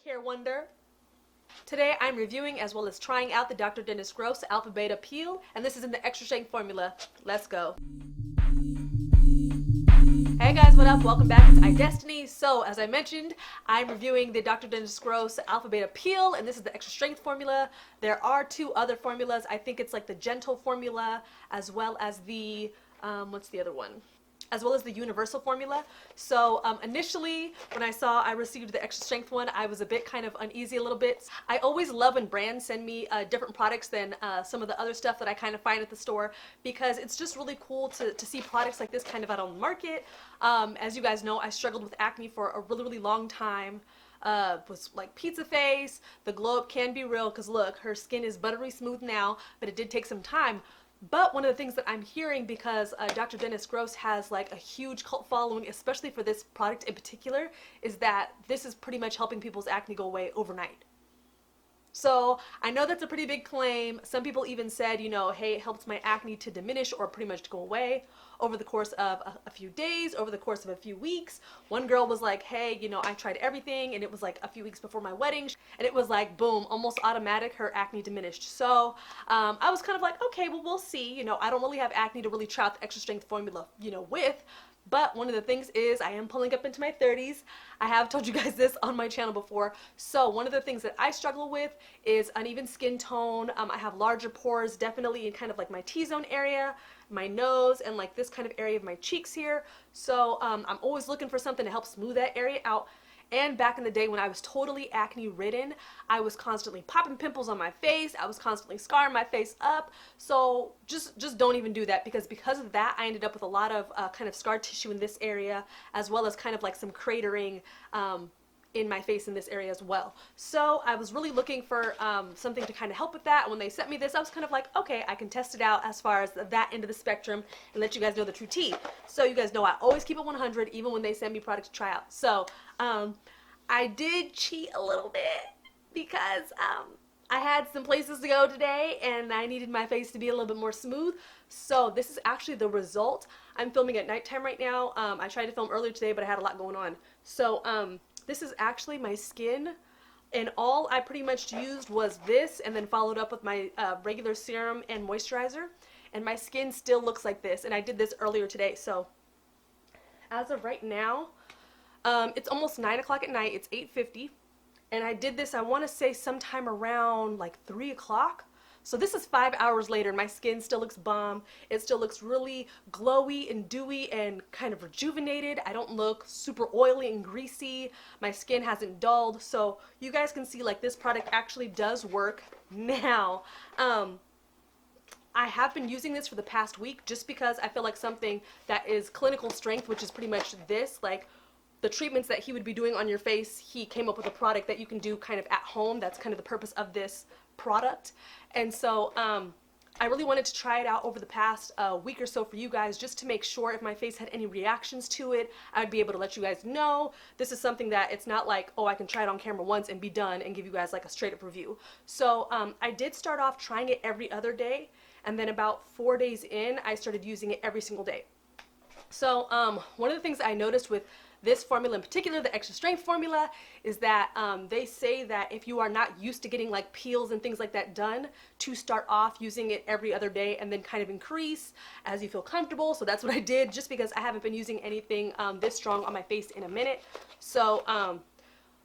hair wonder. Today I'm reviewing as well as trying out the Dr. Dennis Gross Alpha Beta Peel, and this is in the extra strength formula. Let's go. Hey guys, what up? Welcome back to iDestiny. So as I mentioned, I'm reviewing the Dr. Dennis Gross Alpha Beta Peel, and this is the extra strength formula. There are two other formulas. I think it's like the gentle formula as well as the what's the other one? As well as the universal formula. So initially when I received the extra strength one, I was a bit kind of uneasy a little bit. I always love when brands send me different products than some of the other stuff that I kind of find at the store, because it's just really cool to see products like this kind of out on the market. As you guys know, I struggled with acne for a really long time. Was like pizza face. The glow up can be real, because look, her skin is buttery smooth now, but it did take some time. But one of the things that I'm hearing, because Dr. Dennis Gross has like a huge cult following, especially for this product in particular, is that this is pretty much helping people's acne go away overnight. So I know that's a pretty big claim. Some people even said, you know, hey, it helps my acne to diminish or pretty much to go away over the course of a few days, over the course of a few weeks. One girl was like, hey, you know, I tried everything, and it was like a few weeks before my wedding, and it was like, boom, almost automatic, her acne diminished. So I was kind of like, okay, well, we'll see. You know, I don't really have acne to really try out the extra strength formula, you know, with. But one of the things is I am pulling up into my 30s. I have told you guys this on my channel before. So one of the things that I struggle with is uneven skin tone. I have larger pores, definitely in kind of like my T-zone area, my nose, and like this kind of area of my cheeks here. So I'm always looking for something to help smooth that area out. And back in the day when I was totally acne ridden, I was constantly popping pimples on my face. I was constantly scarring my face up. So just don't even do that, because of that, I ended up with a lot of kind of scar tissue in this area, as well as kind of like some cratering in my face in this area as well. So I was really looking for something to kind of help with that. When they sent me this, I was kind of like, okay, I can test it out as far as that end of the spectrum and let you guys know the true tea. So you guys know I always keep it 100 even when they send me products to try out. So I did cheat a little bit, because I had some places to go today and I needed my face to be a little bit more smooth. So this is actually the result. I'm filming at nighttime right now. I tried to film earlier today, but I had a lot going on. So this is actually my skin, and all I pretty much used was this, and then followed up with my regular serum and moisturizer, and my skin still looks like this, and I did this earlier today. So as of right now, it's almost 9 o'clock at night. It's 8:50, and I did this, I want to say sometime around like 3 o'clock. So this is 5 hours later, and my skin still looks bomb. It still looks really glowy and dewy and kind of rejuvenated. I don't look super oily and greasy. My skin hasn't dulled. So you guys can see like this product actually does work now. I have been using this for the past week just because I feel like something that is clinical strength, which is pretty much this, like the treatments that he would be doing on your face, he came up with a product that you can do kind of at home. That's kind of the purpose of this product. And so I really wanted to try it out over the past week or so for you guys, just to make sure if my face had any reactions to it, I'd be able to let you guys know. This is something that it's not like, oh, I can try it on camera once and be done and give you guys like a straight up review. So I did start off trying it every other day, and then about 4 days in, I started using it every single day. So one of the things I noticed with this formula in particular, the extra strength formula, is that they say that if you are not used to getting like peels and things like that done, to start off using it every other day and then kind of increase as you feel comfortable. So that's what I did, just because I haven't been using anything this strong on my face in a minute. So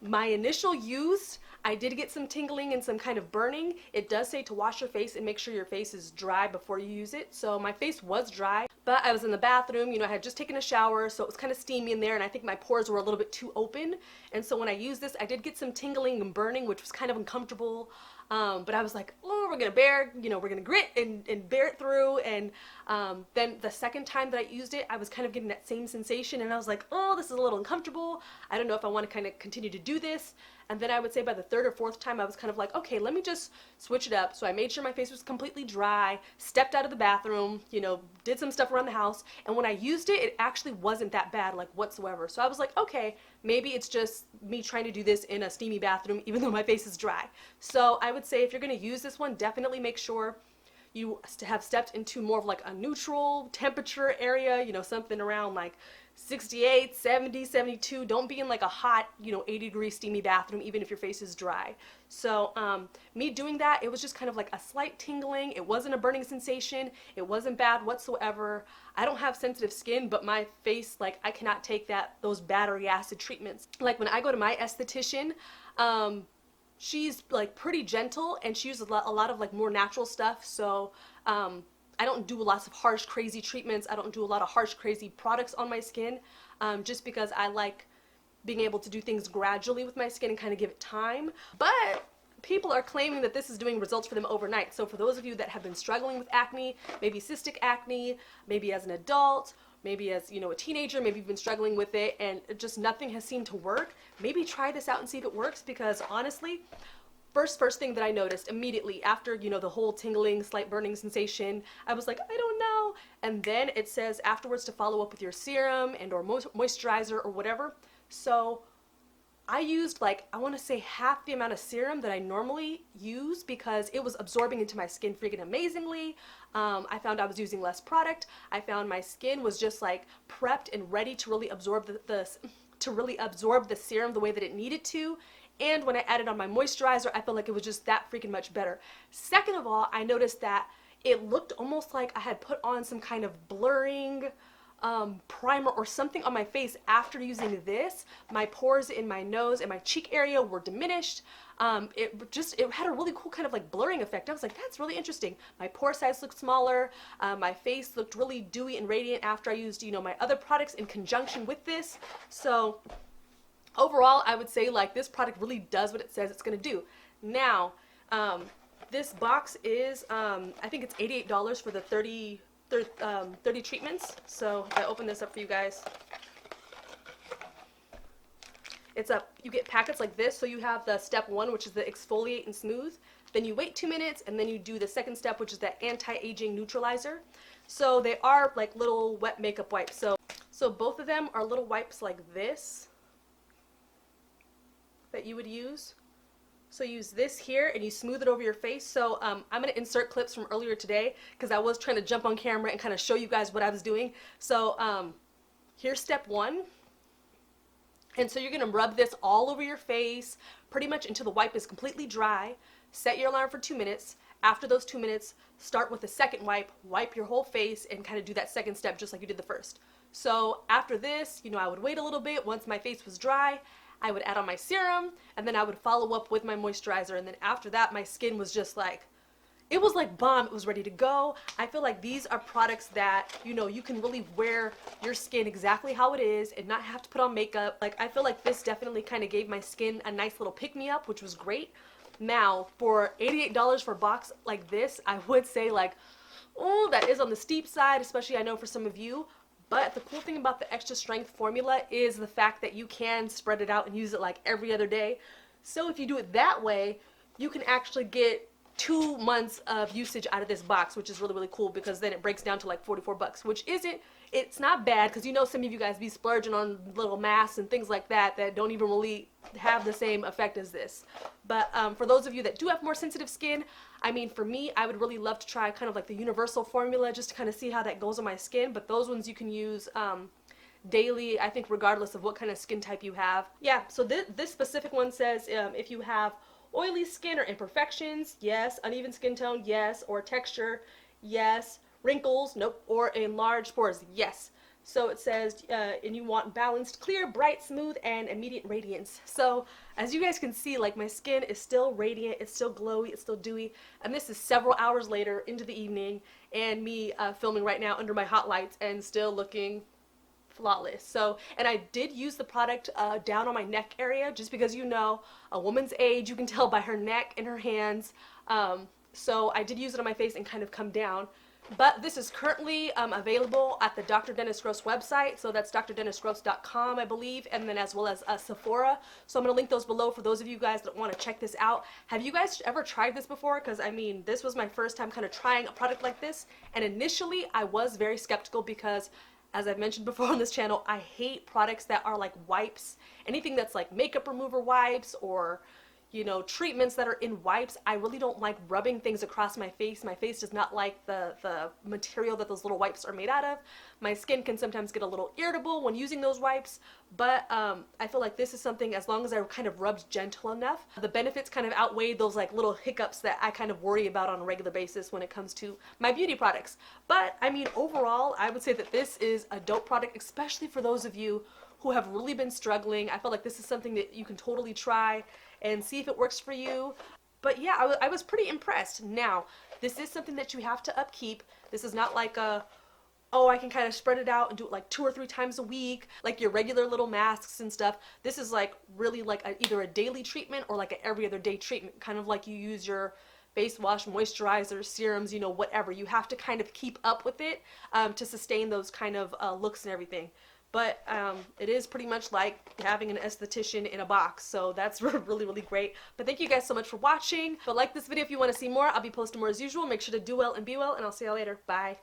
my initial use, I did get some tingling and some kind of burning. It does say to wash your face and make sure your face is dry before you use it. So my face was dry, but I was in the bathroom, you know, I had just taken a shower, so it was kind of steamy in there, and I think my pores were a little bit too open. And so when I used this, I did get some tingling and burning, which was kind of uncomfortable. But I was like, oh, we're gonna bear, you know, we're gonna grit and bear it through. And then the second time that I used it, I was kind of getting that same sensation, and I was like, oh, this is a little uncomfortable. I don't know if I want to kind of continue to do this. And then I would say by the third or fourth time, I was kind of like, okay, let me just switch it up. So I made sure my face was completely dry, stepped out of the bathroom, you know, did some stuff around the house. And when I used it, it actually wasn't that bad, like whatsoever. So I was like, okay, maybe it's just me trying to do this in a steamy bathroom, even though my face is dry. So I would say if you're going to use this one, definitely make sure you have stepped into more of like a neutral temperature area, you know, something around like 68, 70, 72. Don't be in like a hot, you know, 80-degree steamy bathroom, even if your face is dry. So me doing that, it was just kind of like a slight tingling. It wasn't a burning sensation. It wasn't bad whatsoever. I don't have sensitive skin, but my face, like, I cannot take those battery acid treatments. Like when I go to my esthetician, she's like pretty gentle, and she uses a lot of like more natural stuff. So I don't do lots of harsh, crazy treatments. I don't do a lot of harsh, crazy products on my skin, just because I like being able to do things gradually with my skin and kind of give it time. But people are claiming that this is doing results for them overnight. So for those of you that have been struggling with acne, maybe cystic acne, maybe as an adult, maybe as, you know, a teenager, maybe you've been struggling with it and just nothing has seemed to work, maybe try this out and see if it works, because honestly, first thing that I noticed immediately after, you know, the whole tingling, slight burning sensation, I was like, I don't know. And then it says afterwards to follow up with your serum and or moisturizer or whatever. So I used like, I want to say half the amount of serum that I normally use, because it was absorbing into my skin freaking amazingly. I found I was using less product. I found my skin was just like prepped and ready to really absorb the serum the way that it needed to. And when I added on my moisturizer, I felt like it was just that freaking much better. Second of all, I noticed that it looked almost like I had put on some kind of blurring primer or something on my face after using this. My pores in my nose and my cheek area were diminished. It had a really cool kind of like blurring effect. I was like, that's really interesting. My pore size looked smaller. My face looked really dewy and radiant after I used, you know, my other products in conjunction with this. So overall, I would say like this product really does what it says it's going to do. Now, this box is, I think it's $88 for the 30 treatments. So if I open this up for you guys, you get packets like this. So you have the step 1, which is the exfoliate and smooth. Then you wait 2 minutes, and then you do the second step, which is the anti-aging neutralizer. So they are like little wet makeup wipes. So both of them are little wipes like this that you would use. So use this here and you smooth it over your face. So I'm going to insert clips from earlier today, because I was trying to jump on camera and kind of show you guys what I was doing. So here's step 1. And so you're going to rub this all over your face pretty much until the wipe is completely dry. Set your alarm for 2 minutes. After those 2 minutes, start with the second wipe your whole face, and kind of do that second step just like you did the first. So after this, you know, I would wait a little bit. Once my face was dry, I would add on my serum, and then I would follow up with my moisturizer. And then after that, my skin was just like, it was like bomb. It was ready to go. I feel like these are products that, you know, you can really wear your skin exactly how it is and not have to put on makeup. Like, I feel like this definitely kind of gave my skin a nice little pick-me-up, which was great. Now, for $88 for a box like this, I would say like, oh, that is on the steep side, especially I know for some of you. But the cool thing about the extra strength formula is the fact that you can spread it out and use it like every other day. So if you do it that way, you can actually get 2 months of usage out of this box, which is really, really cool, because then it breaks down to like 44 bucks, which it's not bad, because you know some of you guys be splurging on little masks and things like that don't even really have the same effect as this. But for those of you that do have more sensitive skin, I mean, for me, I would really love to try kind of like the universal formula just to kind of see how that goes on my skin. But those ones you can use daily, I think, regardless of what kind of skin type you have. Yeah, so this specific one says if you have oily skin or imperfections, yes. Uneven skin tone, yes. Or texture, yes. Wrinkles, nope. Or enlarged pores, yes. So it says, and you want balanced, clear, bright, smooth, and immediate radiance. So as you guys can see, like, my skin is still radiant, it's still glowy, it's still dewy, and this is several hours later into the evening, and me filming right now under my hot lights and still looking flawless. So, and I did use the product down on my neck area, just because, you know, a woman's age, you can tell by her neck and her hands. So I did use it on my face and kind of come down. But this is currently available at the Dr. Dennis Gross website. So that's drdennisgross.com, I believe, and then as well as Sephora. So I'm going to link those below for those of you guys that want to check this out. Have you guys ever tried this before? Because, I mean, this was my first time kind of trying a product like this. And initially, I was very skeptical because, as I've mentioned before on this channel, I hate products that are like wipes. Anything that's like makeup remover wipes or, you know, treatments that are in wipes. I really don't like rubbing things across my face. My face does not like the material that those little wipes are made out of. My skin can sometimes get a little irritable when using those wipes, but I feel like this is something, as long as I kind of rubbed gentle enough, the benefits kind of outweigh those like little hiccups that I kind of worry about on a regular basis when it comes to my beauty products. But I mean, overall, I would say that this is a dope product, especially for those of you who have really been struggling. I feel like this is something that you can totally try and see if it works for you. But yeah, I was pretty impressed. Now, this is something that you have to upkeep. This is not like a, oh, I can kind of spread it out and do it like 2 or 3 times a week, like your regular little masks and stuff. This is like really like either a daily treatment or like an every other day treatment, kind of like you use your face wash, moisturizer, serums, you know, whatever. You have to kind of keep up with it to sustain those kind of looks and everything. But it is pretty much like having an esthetician in a box, so that's really, really great. But thank you guys so much for watching. But like this video if you want to see more. I'll be posting more as usual. Make sure to do well and be well, and I'll see y'all later. Bye.